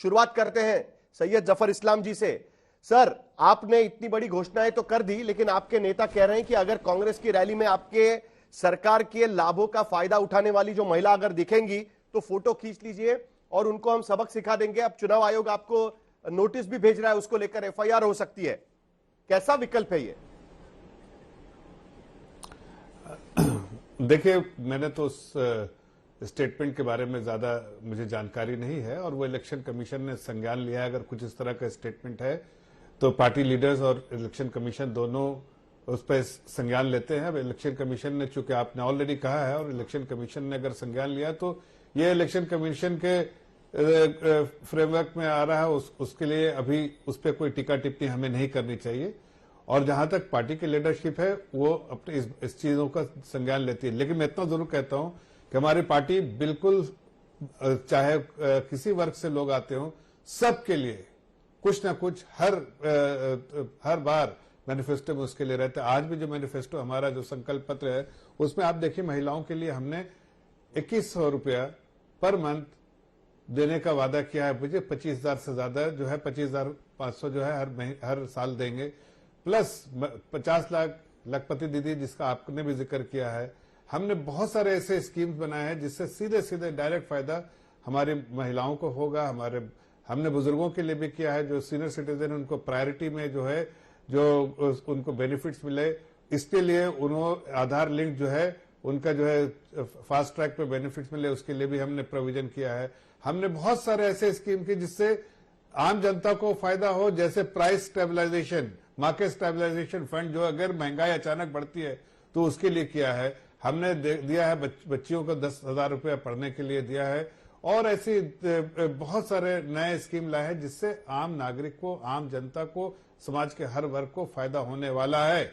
शुरुआत करते हैं सैयद जफर इस्लाम जी से। सर, आपने इतनी बड़ी घोषणाएं तो कर दी, लेकिन आपके नेता कह रहे हैं कि अगर कांग्रेस की रैली में आपके सरकार के लाभों का फायदा उठाने वाली जो महिला अगर दिखेंगी तो फोटो खींच लीजिए और उनको हम सबक सिखा देंगे। अब चुनाव आयोग आपको नोटिस भी भेज रहा है, उसको लेकर एफआईआर हो सकती है। कैसा विकल्प है ये? देखिए, मैंने तो उस स्टेटमेंट के बारे में ज्यादा मुझे जानकारी नहीं है और वो इलेक्शन कमीशन ने संज्ञान लिया है। अगर कुछ इस तरह का स्टेटमेंट है तो पार्टी लीडर्स और इलेक्शन कमीशन दोनों उस पर संज्ञान लेते हैं। अब इलेक्शन कमीशन ने, चूंकि आपने ऑलरेडी कहा है और इलेक्शन कमीशन ने अगर संज्ञान लिया तो ये इलेक्शन कमीशन के फ्रेमवर्क में आ रहा है, उसके लिए अभी उस पर कोई टीका टिप्पणी हमें नहीं करनी चाहिए। और जहां तक पार्टी की लीडरशिप है वो अपने इस चीजों का संज्ञान लेती है। लेकिन मैं इतना जरूर कहता हूं कि हमारी पार्टी बिल्कुल, चाहे किसी वर्ग से लोग आते हो, सबके लिए कुछ ना कुछ हर बार मैनिफेस्टो में उसके लिए रहता है। आज भी जो मैनिफेस्टो हमारा जो संकल्प पत्र है उसमें आप देखिए, महिलाओं के लिए हमने 2100 रुपया पर मंथ देने का वादा किया है। मुझे 25,000 से ज्यादा जो है 25,500 जो है हर साल देंगे, प्लस 50 लाख लखपति दीदी जिसका आपने भी जिक्र किया है। हमने बहुत सारे ऐसे स्कीम्स बनाए हैं जिससे सीधे सीधे डायरेक्ट फायदा हमारी महिलाओं को होगा। हमने बुजुर्गों के लिए भी किया है, जो सीनियर सिटीजन उनको प्रायोरिटी में जो है जो उनको बेनिफिट्स मिले, इसके लिए उन्होंने आधार लिंक जो है उनका जो है फास्ट ट्रैक पे बेनिफिट्स मिले, उसके लिए भी हमने प्रोविजन किया है। हमने बहुत सारे ऐसे स्कीम की जिससे आम जनता को फायदा हो, जैसे price stabilisation, market stabilisation fund, जो अगर महंगाई अचानक बढ़ती है तो उसके लिए किया है। हमने दिया है बच्चियों को 10,000 रुपया पढ़ने के लिए दिया है, और ऐसी बहुत सारे नए स्कीम लाए हैं जिससे आम नागरिक को, आम जनता को, समाज के हर वर्ग को फायदा होने वाला है।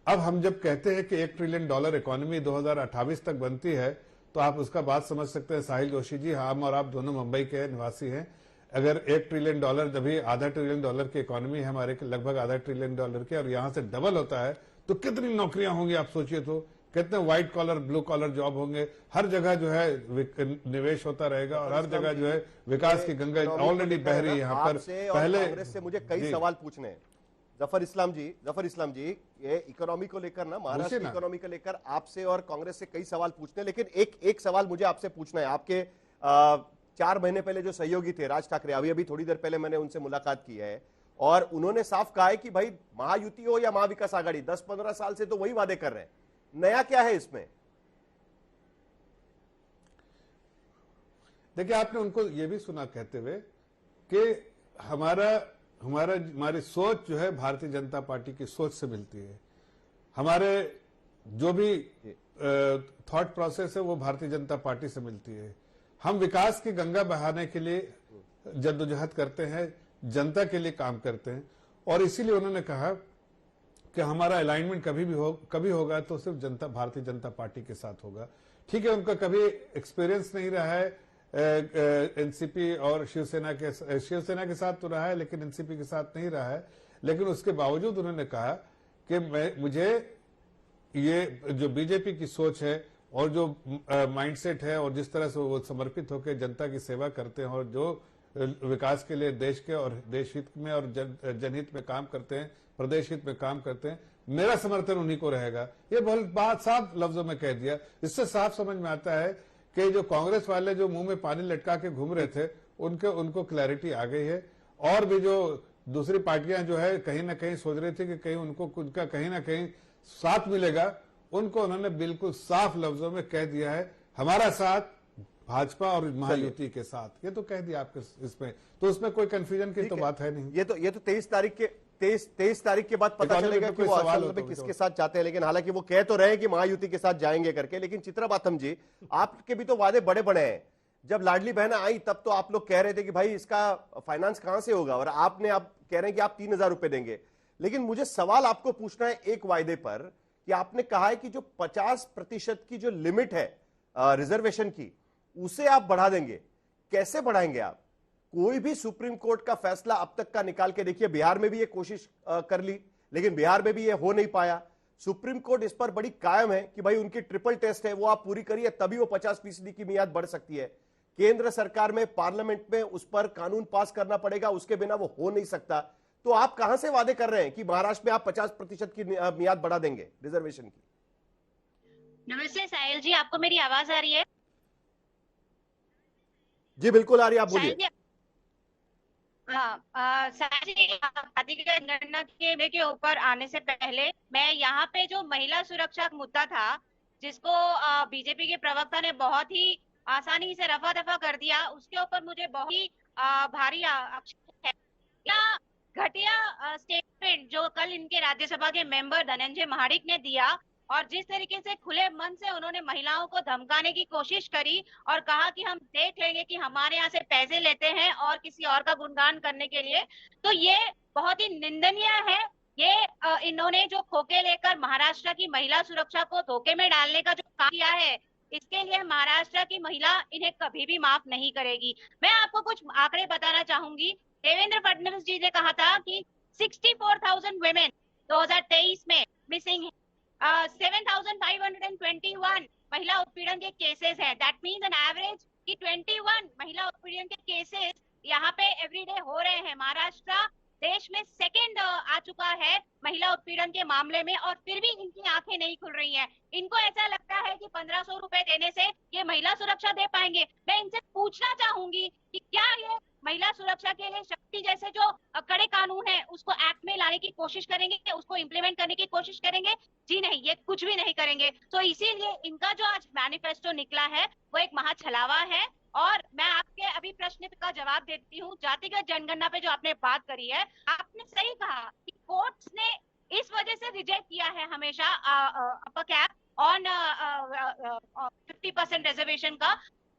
अब हम जब कहते हैं कि $1 ट्रिलियन इकोनॉमी 2028 तक बनती है तो आप उसका बात समझ सकते हैं। साहिल जोशी जी, हम और आप दोनों मुंबई के निवासी हैं। अगर $1 ट्रिलियन, जब भी $0.5 ट्रिलियन की इकोनॉमी है हमारे, लगभग $0.5 ट्रिलियन की, और यहां से डबल होता है तो कितनी नौकरियां होंगी आप सोचिए। तो कितने white collar, blue collar job होंगे। हर जगह जो है निवेश होता रहेगा और हर जगह जो है विकास की गंगा ऑलरेडी बह रही है यहाँ पर। पहले कांग्रेस से मुझे कई सवाल पूछने हैं। जफर इस्लाम जी, ये इकोनॉमी को लेकर ना, महाराष्ट्र की इकोनॉमी को लेकर आपसे और कांग्रेस से कई सवाल पूछने हैं, लेकिन एक सवाल मुझे आपसे पूछना है। आपके 4 महीने पहले जो सहयोगी थे राज ठाकरे, अभी थोड़ी देर पहले मैंने उनसे मुलाकात की है और उन्होंने साफ कहा है कि भाई महायुति हो या महाविकास आघाड़ी, 10-15 साल से तो वही वादे कर रहे हैं। नया क्या है इसमें? देखिए, आपने उनको ये भी सुना कहते हुए कि हमारी सोच जो है भारतीय जनता पार्टी की सोच से मिलती है। हमारे जो भी थॉट प्रोसेस है वो भारतीय जनता पार्टी से मिलती है। हम विकास की गंगा बहाने के लिए जद्दोजहद करते हैं, जनता के लिए काम करते हैं, और इसीलिए उन्होंने कहा कि हमारा अलाइनमेंट कभी होगा तो सिर्फ भारतीय जनता पार्टी के साथ होगा। ठीक है, उनका कभी एक्सपीरियंस नहीं रहा है एनसीपी और शिवसेना के साथ तो रहा है, लेकिन एनसीपी के साथ नहीं रहा है। लेकिन उसके बावजूद उन्होंने कहा कि मुझे ये जो बीजेपी की सोच है और जो माइंडसेट है और जिस तरह से वो समर्पित होकर जनता की सेवा करते हैं और जो विकास के लिए देश के और देश हित में और जनहित में काम करते हैं, प्रदेश हित में काम करते हैं, मेरा समर्थन उन्हीं को रहेगा। ये बहुत बात साफ लफ्जों में कह दिया। इससे साफ समझ में आता है कि जो कांग्रेस वाले जो मुंह में पानी लटका के घूम रहे थे उनको क्लैरिटी आ गई है। और भी जो दूसरी पार्टियां जो है कहीं ना कहीं सोच रही थी कि कहीं उनका कहीं ना कहीं साथ मिलेगा, उनको उन्होंने बिल्कुल साफ लफ्जों में कह दिया है हमारा साथ भाजपा और महायुति के साथ। ये तो कह दिया आपके इसमें, तो उसमें कोई कंफ्यूजन की तो बात है नहीं। ये तो 23 तारीख के बाद पता चलेगा कि वो असल में किसके साथ जाते हैं। लेकिन हालांकि वो कह तो रहे हैं कि महायुति के साथ जाएंगे करके। लेकिन चित्रा बाथम जी, आपके भी तो वादे बड़े बड़े हैं। जब लाडली बहना आई तब तो आप लोग कह रहे थे कि भाई इसका फाइनेंस कहां से होगा, और आप कह रहे हैं कि आप 3,000 रुपए देंगे। लेकिन मुझे सवाल आपको पूछना है एक वायदे पर कि आपने कहा है कि जो 50% की जो लिमिट है रिजर्वेशन की, उसे आप बढ़ा देंगे। कैसे बढ़ाएंगे आप? कोई भी सुप्रीम कोर्ट का फैसला अब तक का निकाल के देखिए। बिहार में भी ये कोशिश कर ली, लेकिन बिहार में भी ये हो नहीं पाया। सुप्रीम कोर्ट इस पर बड़ी कायम है कि भाई उनकी ट्रिपल टेस्ट है, वो आप पूरी करिए तभी वो 50% की मियाद बढ़ सकती है। केंद्र सरकार में, पार्लियामेंट में उस पर कानून पास करना पड़ेगा, उसके बिना वो हो नहीं सकता। तो आप कहां से वादे कर रहे हैं कि महाराष्ट्र में आप 50% की मियाद बढ़ा देंगे रिजर्वेशन की? नमस्ते साहिल जी, आपको मेरी आवाज आ रही है? जी बिल्कुल आ रही है, आप साहिल बोलिए। जी, हाँ, साहिल जी, शादी की जनगणना के ऊपर आने से पहले मैं यहाँ पे जो महिला सुरक्षा का मुद्दा था, जिसको बीजेपी के प्रवक्ता ने बहुत ही आसानी से रफा दफा कर दिया, उसके ऊपर मुझे बहुत ही भारी आक्षेप है। या घटिया स्टेटमेंट जो कल इनके राज्यसभा के मेंबर धनंजय महाडिक ने दिया, और जिस तरीके से खुले मन से उन्होंने महिलाओं को धमकाने की कोशिश करी और कहा कि हम देख लेंगे कि हमारे यहाँ से पैसे लेते हैं और किसी और का गुणगान करने के लिए, तो ये बहुत ही निंदनीय है। ये इन्होंने जो खोखे लेकर महाराष्ट्र की महिला सुरक्षा को धोखे में डालने का जो काम किया है, इसके लिए महाराष्ट्र की महिला इन्हें कभी भी माफ नहीं करेगी। मैं आपको कुछ आंकड़े बताना चाहूंगी। देवेंद्र फडणवीस जी ने कहा था कि 64,000 वुमेन 2023 में मिसिंग है। 7,521 महिला उत्पीड़न के केसेस हैं। दैट मीन्स एन एवरेज कि 21 महिला उत्पीड़न के केसेस यहाँ पे एवरीडे हो रहे हैं। महाराष्ट्र देश में सेकंड आ चुका है महिला उत्पीड़न के मामले में, और फिर भी इनकी आंखें नहीं खुल रही हैं। इनको ऐसा लगता है कि 1,500 रुपए देने से ये महिला सुरक्षा दे पाएंगे। मैं इनसे पूछना चाहूंगी कि क्या ये महिला सुरक्षा के लिए शक्ति जैसे जो कड़े कानून है उसको एक्ट में लाने की कोशिश करेंगे, उसको इम्प्लीमेंट करने की कोशिश करेंगे? जी नहीं, ये कुछ भी नहीं करेंगे। तो इसीलिए इनका जो आज मैनिफेस्टो निकला है वो एक महाछलावा है। और मैं आपके अभी प्रश्न का जवाब देती हूँ। जातिगत जनगणना पे जो आपने बात करी है, आपने सही कहा कि कोर्ट्स ने इस वजह से रिजेक्ट किया है हमेशा अपर कैप ऑन 50% रिजर्वेशन का।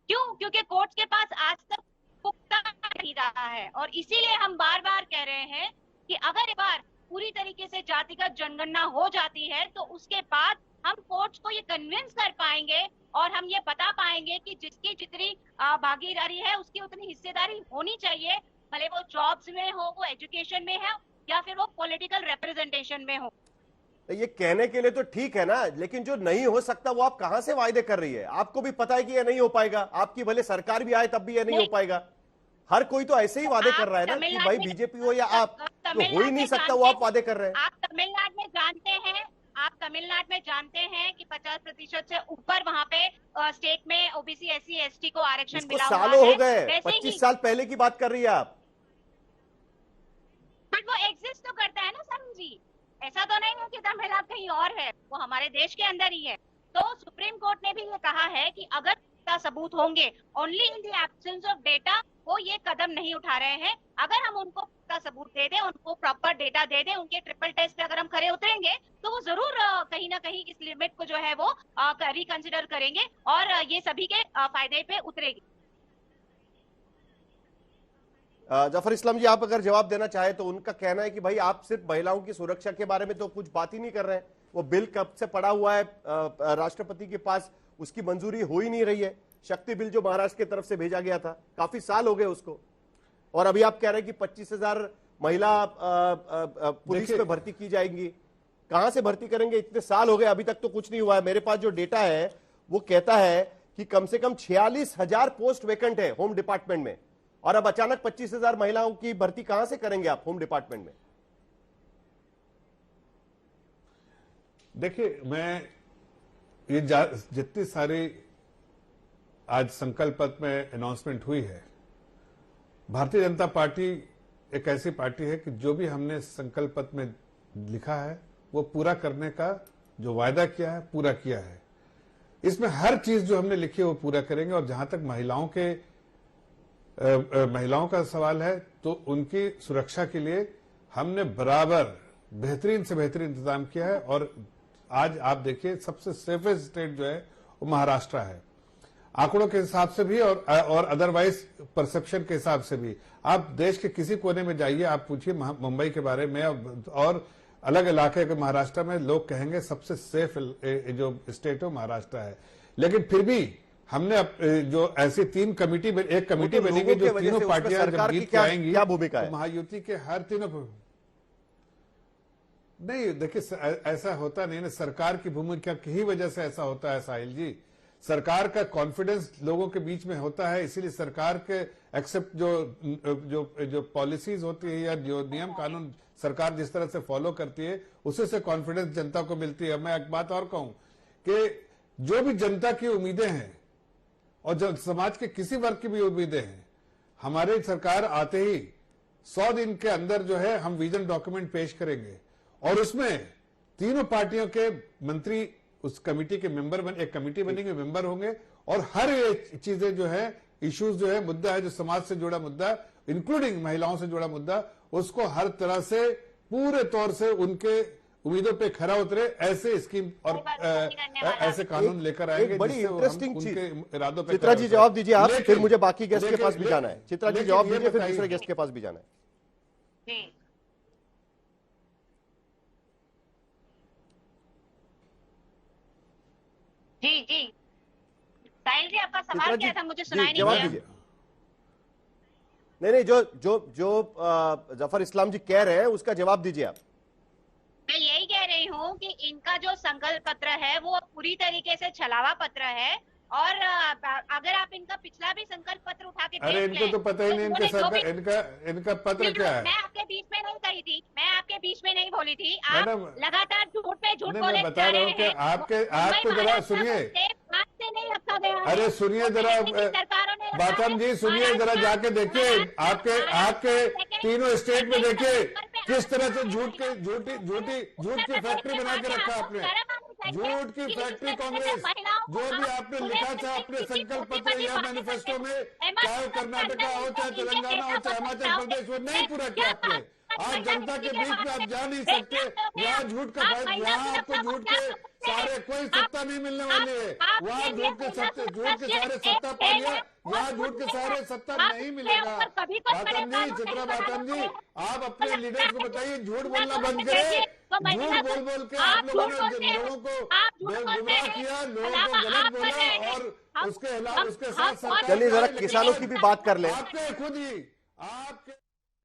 क्यों? क्योंकि कोर्ट्स के पास आज तक पुख्ता नहीं रहा है, और इसीलिए हम बार बार कह रहे हैं कि अगर एक बार पूरी तरीके से जातिगत जनगणना हो जाती है तो उसके बाद हम कोर्ट्स को ये कन्विंस कर पाएंगे और हम ये बता पाएंगे कि जिसकी जितनी भागीदारी है उसकी उतनी हिस्सेदारी होनी चाहिए, भले वो जॉब्स में हो, वो एजुकेशन में है, या फिर वो पॉलिटिकल रिप्रेजेंटेशन में हो। ये कहने के लिए तो ठीक है ना, लेकिन जो नहीं हो सकता वो आप कहां से वायदे कर रही है? आपको भी पता है कि ये नहीं हो पाएगा, आपकी भले सरकार भी आए तब भी ये नहीं हो पाएगा। हर कोई तो ऐसे ही वादे कर रहा है ना कि भाई बीजेपी हो या आप, तो हो ही नहीं सकता वो आप वादे कर रहे हैं। आप तमिलनाडु में जानते हैं कि 50% से ऊपर वहां पे स्टेट में ओबीसी SC ST को आरक्षण मिला हुआ है। सालों हो गए, 25 साल पहले की बात कर रही है आप। बट वो एग्जिस्ट तो करता है ना सर जी, ऐसा तो नहीं है कि तमिलनाडु कहीं और है, वो हमारे देश के अंदर ही है। तो सुप्रीम कोर्ट ने भी ये कहा है कि अगर सबूत होंगे, only in the absence of data, वो ये कदम नहीं उठा रहे हैं। अगर हम उनको सबूत दे दें, उनको प्रॉपर डेटा दे दें, उनके ट्रिपल टेस्ट पे अगर हम खरे उतरेंगे तो वो जरूर कहीं ना कहीं इस लिमिट को जो है वो रिकंसिडर करेंगे और ये सभी के फायदे पे उतरेगी। जफर इस्लाम जी, आप अगर जवाब देना चाहे तो उनका कहना है कि भाई आप सिर्फ महिलाओं की सुरक्षा के बारे में तो कुछ बात ही नहीं कर रहे हैं। वो बिल कब से पड़ा हुआ है राष्ट्रपति के पास, उसकी मंजूरी हो ही नहीं रही है। शक्ति बिल जो महाराष्ट्र की तरफ से भेजा गया था, काफी साल हो गए उसको, और अभी आप कह रहे हैं कि 25,000 महिला पुलिस में भर्ती की जाएंगी। कहां से भर्ती करेंगे? इतने साल हो गए, अभी तक तो कुछ नहीं हुआ है। मेरे पास जो डेटा है वो कहता है कि कम से कम 46,000 पोस्ट वेकेंट है होम डिपार्टमेंट में, और अब अचानक 25,000 महिलाओं की भर्ती कहां से करेंगे आप होम डिपार्टमेंट में? देखिए, मैं ये जितनी सारी आज संकल्प पत्र में अनाउंसमेंट हुई है, भारतीय जनता पार्टी एक ऐसी पार्टी है कि जो भी हमने संकल्प पत्र में लिखा है वो पूरा करने का जो वायदा किया है पूरा किया है। इसमें हर चीज जो हमने लिखी है वो पूरा करेंगे। और जहां तक महिलाओं का सवाल है तो उनकी सुरक्षा के लिए हमने बराबर बेहतरीन से बेहतरीन इंतजाम किया है। और आज आप देखिए, सबसे सेफेस्ट स्टेट जो है वो महाराष्ट्र है, आंकड़ों के हिसाब से भी और अदरवाइज परसेप्शन के हिसाब से भी। आप देश के किसी कोने में जाइए, आप पूछिए मुंबई के बारे में और अलग इलाके के महाराष्ट्र में, लोग कहेंगे सबसे सेफ जो स्टेट है महाराष्ट्र है। लेकिन फिर भी हमने जो ऐसी तीन कमेटी, एक कमेटी बनेगी जो तीनों पार्टियां जब जीत के आएंगी, क्या भूमिका है? महायुति के हर तीनों नहीं, देखिए ऐसा होता नहीं ना, सरकार की भूमिका की ही वजह से ऐसा होता है साहिल जी। सरकार का कॉन्फिडेंस लोगों के बीच में होता है, इसीलिए सरकार के एक्सेप्ट जो पॉलिसीज होती है या जो नियम कानून सरकार जिस तरह से फॉलो करती है, उसी से कॉन्फिडेंस जनता को मिलती है। मैं एक बात और कहूं कि जो भी जनता की उम्मीदें हैं और जो समाज के किसी वर्ग की भी उम्मीदें हैं, हमारी सरकार आते ही 100 दिन के अंदर जो है हम विजन डॉक्यूमेंट पेश करेंगे और उसमें तीनों पार्टियों के मंत्री उस कमेटी के मेंबर एक कमेटी बनेंगे, मेंबर होंगे और हर ये चीजें जो है, इश्यूज जो है, मुद्दा है जो समाज से जुड़ा मुद्दा, इंक्लूडिंग महिलाओं से जुड़ा मुद्दा, उसको हर तरह से पूरे तौर से उनके उम्मीदों पे खरा उतरे, ऐसे स्कीम और ऐसे कानून लेकर आएंगे। एक बड़ी इंटरेस्टिंग चीज, इरादों पे चित्रा जी जवाब दीजिए आप, फिर मुझे बाकी गेस्ट के पास भी जाना है। चित्रा जी जवाब दीजिए, फिर दूसरे गेस्ट के पास भी जाना है। जी जी साहिल जी, आपका सवाल क्या था? मुझे सुनाई नहीं जवाब दिया। दीजिए। नहीं, जो जफर इस्लाम जी कह रहे हैं उसका जवाब दीजिए आप। मैं यही कह रही हूँ कि इनका जो संकल्प पत्र है वो पूरी तरीके से छलावा पत्र है और अगर आप इनका पिछला भी संकल्प पत्र उठा के अरे इनको तो पता ही नहीं इनका पत्र क्या है। मैं आपके बीच में नहीं कही थी, मैं आपके बीच में नहीं बोली थी। आप लगातार झूठ पे झूठ बोले बता रहे हो कि आपको जरा सुनिए, नहीं रखा गया। अरे सुनिए जरा बातम जी, सुनिए जरा, जाके देखिए आपके तीनों स्टेट में देखिए किस तरह से झूठ की फैक्ट्री बना के रखा आपने। झूठ की फैक्ट्री कांग्रेस, जो भी आपने लिखा था अपने संकल्प पत्र या मैनिफेस्टो में, चाहे कर्नाटका हो, चाहे तेलंगाना हो, चाहे हिमाचल प्रदेश, वो नहीं पूरा किया आपने। आज जनता के बीच में आप जा नहीं सकते, यहाँ झूठ का फायदा, यहाँ आपको झूठ के सारे कोई सत्ता नहीं मिलने वाली है। वहाँ झूठ के सारे सत्ता पा लिया, यहाँ झूठ के सारे सत्ता नहीं मिलेगा। बातम जी, चित्रा बातम जी, आप अपने लीडर्स को बताइए झूठ बोलना बंद करें। झूठ बोल के आप लोगों ने लोगों को गुमराह किया, लोगों को गलत बोला और उसके साथ चलिए जरा किसानों की भी बात कर लें। आपके खुद ही आपके